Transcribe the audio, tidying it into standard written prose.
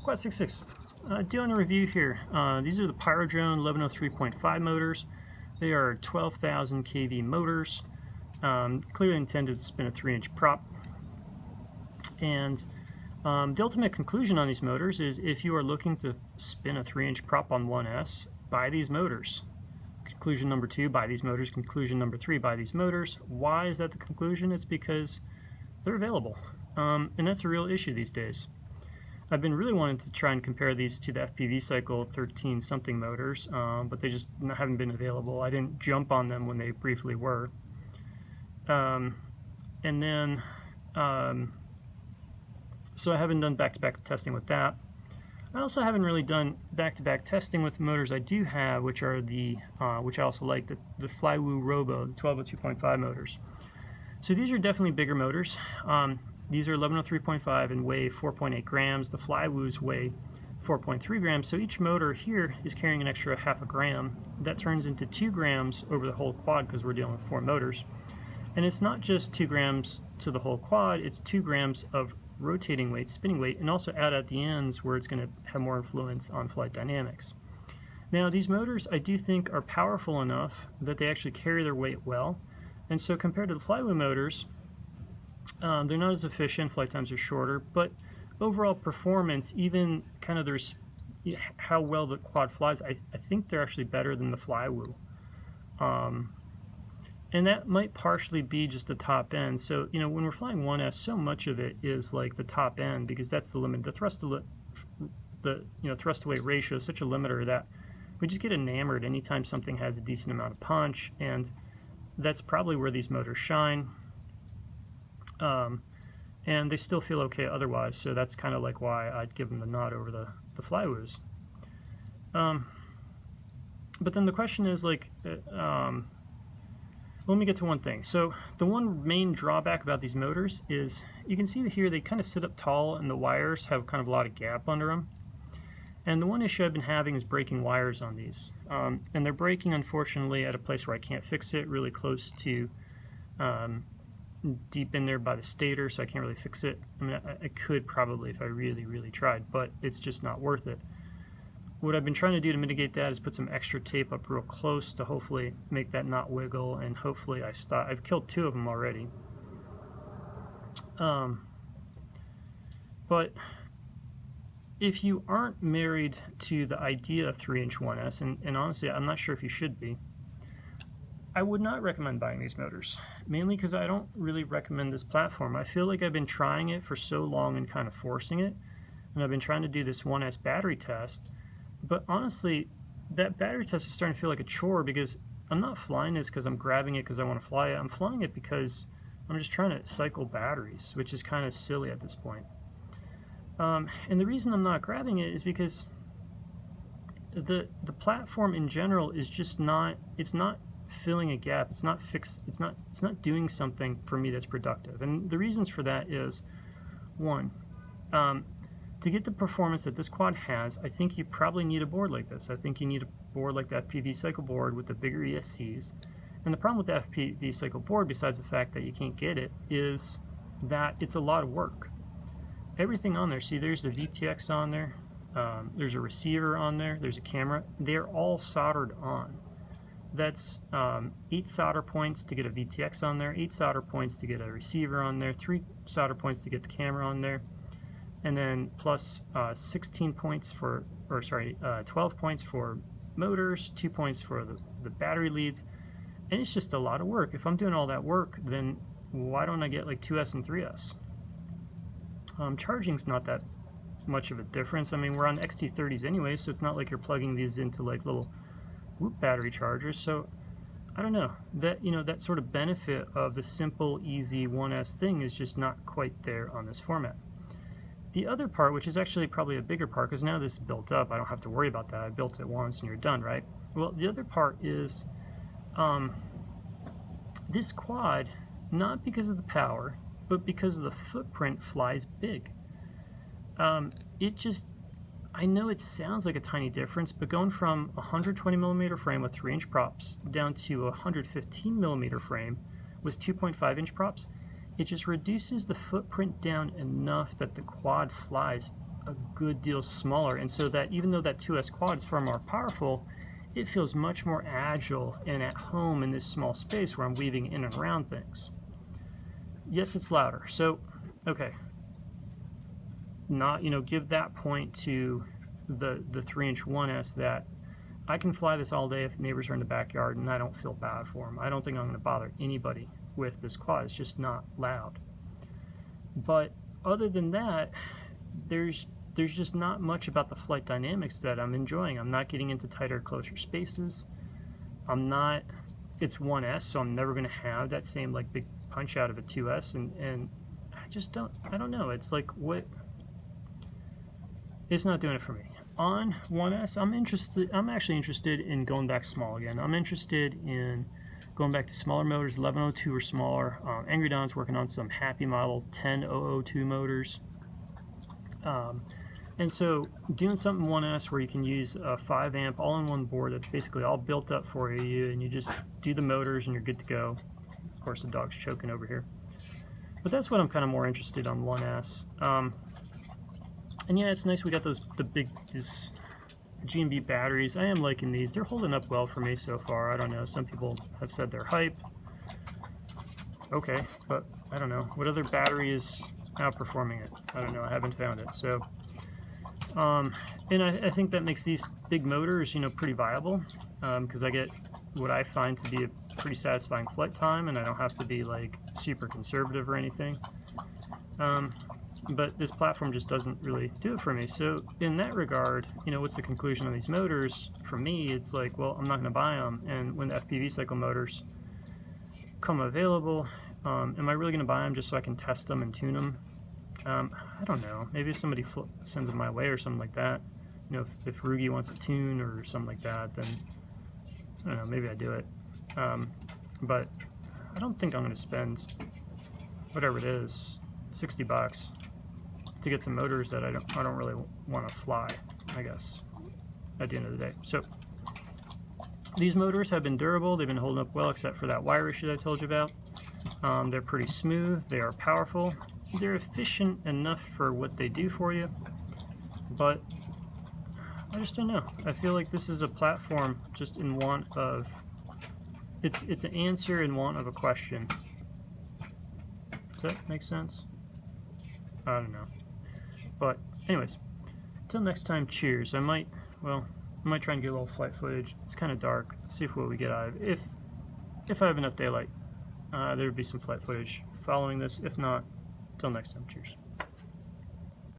Quad66, doing a review here. These are the Pyrodrone 1103.5 motors. They are 12,000 kV motors, clearly intended to spin a 3-inch prop. And the ultimate conclusion on these motors is if you are looking to spin a 3-inch prop on 1S, buy these motors. Conclusion number 2, buy these motors. Conclusion number 3, buy these motors. Why is that the conclusion? It's because they're available. And that's a real issue these days. I've been really wanting to try and compare these to the FPV Cycle 13 something motors, but they just haven't been available. I didn't jump on them when they briefly were. So I haven't done back-to-back testing with that. I also haven't really done back-to-back testing with the motors I do have, which are the, which I also like, the Flywoo Robo, the 1202.5 motors. So these are definitely bigger motors. These are 1103.5 and weigh 4.8 grams. The Flywoos weigh 4.3 grams. So each motor here is carrying an extra half a gram. That turns into 2 grams over the whole quad because we're dealing with 4 motors. And it's not just 2 grams to the whole quad, it's 2 grams of rotating weight, spinning weight, and also add at the ends where it's going to have more influence on flight dynamics. Now these motors I do think are powerful enough that they actually carry their weight well. And so compared to the Flywoo motors, they're not as efficient, flight times are shorter, but overall performance, even kind of there's how well the quad flies, I think they're actually better than the Flywoo. And that might partially be just the top end. So, you know, when we're flying 1S, so much of it is like the top end because that's the limit. The thrust to weight ratio is such a limiter that we just get enamored anytime something has a decent amount of punch, and that's probably where these motors shine. And they still feel okay otherwise, so that's kind of like why I'd give them the nod over the Flywoos. But then the question is like, let me get to one thing. So the one main drawback about these motors is you can see here they kind of sit up tall and the wires have kind of a lot of gap under them. And the one issue I've been having is breaking wires on these. And they're breaking, unfortunately, at a place where I can't fix it, really close to deep in there by the stator, so I can't really fix it. I mean, I could probably if I really tried, but it's just not worth it. What I've been trying to do to mitigate that is put some extra tape up real close to hopefully make that not wiggle, and hopefully I stop. I've killed 2 of them already. But if you aren't married to the idea of 3-inch 1S, and honestly I'm not sure if you should be, I would not recommend buying these motors, mainly because I don't really recommend this platform. I feel like I've been trying it for so long and kind of forcing it, and I've been trying to do this 1S battery test, but honestly, that battery test is starting to feel like a chore because I'm not flying this because I'm grabbing it because I want to fly it. I'm flying it because I'm just trying to cycle batteries, which is kind of silly at this point. And the reason I'm not grabbing it is because the platform in general is just not, it's not filling a gap. It's not it's not doing something for me that's productive. And the reasons for that is, one, to get the performance that this quad has, I think you probably need a board like this. I think you need a board like that FPV Cycle board with the bigger ESCs. And the problem with the FPV Cycle board, besides the fact that you can't get it, is that it's a lot of work. Everything on there, see there's the VTX on there, there's a receiver on there, there's a camera, they're all soldered on. That's 8 solder points to get a VTX on there, 8 solder points to get a receiver on there, 3 solder points to get the camera on there, and then plus 16 points for, or sorry, 12 points for motors, 2 points for the battery leads, and it's just a lot of work. If I'm doing all that work, then why don't I get like 2S and 3S? Charging's not that much of a difference. I mean, we're on XT30s anyway, so it's not like you're plugging these into like little Whoop battery chargers. So I don't know, that, you know, that sort of benefit of the simple, easy 1S thing is just not quite there on this format. The other part, which is actually probably a bigger part, because now this is built up, I don't have to worry about that. I built it once and you're done, right? Well, the other part is this quad, not because of the power, but because of the footprint, flies big. It just, I know it sounds like a tiny difference, but going from a 120mm frame with 3-inch props down to a 115mm frame with 2.5-inch props, it just reduces the footprint down enough that the quad flies a good deal smaller, and so that even though that 2S quad is far more powerful, it feels much more agile and at home in this small space where I'm weaving in and around things. Yes, it's louder. So, okay, not, give that point to the 3-inch 1S that I can fly this all day if neighbors are in the backyard and I don't feel bad for them. I don't think I'm going to bother anybody with this quad. It's just not loud. But other than that, there's just not much about the flight dynamics that I'm enjoying. I'm not getting into tighter, closer spaces. It's 1S, so I'm never going to have that same like big punch out of a 2S, and I don't know. It's like, it's not doing it for me. On 1S, I'm actually interested in going back small again. I'm interested in going back to smaller motors, 1102 or smaller. Angry Don's working on some Happy model 10002 motors. And so doing something 1S where you can use a 5 amp all-in-one board that's basically all built up for you, and you just do the motors and you're good to go. Of course, the dog's choking over here. But that's what I'm kind of more interested on 1S. And yeah, it's nice we got these G&B batteries. I am liking these. They're holding up well for me so far. I don't know. Some people have said they're hype. Okay, but I don't know. What other battery is outperforming it? I don't know. I haven't found it. So, and I think that makes these big motors, pretty viable, because I get what I find to be a pretty satisfying flight time, and I don't have to be like super conservative or anything. But this platform just doesn't really do it for me. So in that regard, what's the conclusion on these motors? For me, it's like, well, I'm not going to buy them. And when the FPV cycle motors come available, am I really going to buy them just so I can test them and tune them? I don't know. Maybe if somebody sends them my way or something like that. If Rugi wants a tune or something like that, then I don't know. Maybe I do it. But I don't think I'm going to spend whatever it is, $60 to get some motors that I don't really want to fly, I guess, at the end of the day. So these motors have been durable. They've been holding up well, except for that wire issue that I told you about. They're pretty smooth. They are powerful. They're efficient enough for what they do for you, but I just don't know. I feel like this is a platform just in want of, it's an answer in want of a question. Does that make sense? I don't know. But anyways, until next time, cheers. I might try and get a little flight footage. It's kind of dark. See what we get out of it. If I have enough daylight, there would be some flight footage following this. If not, till next time, cheers.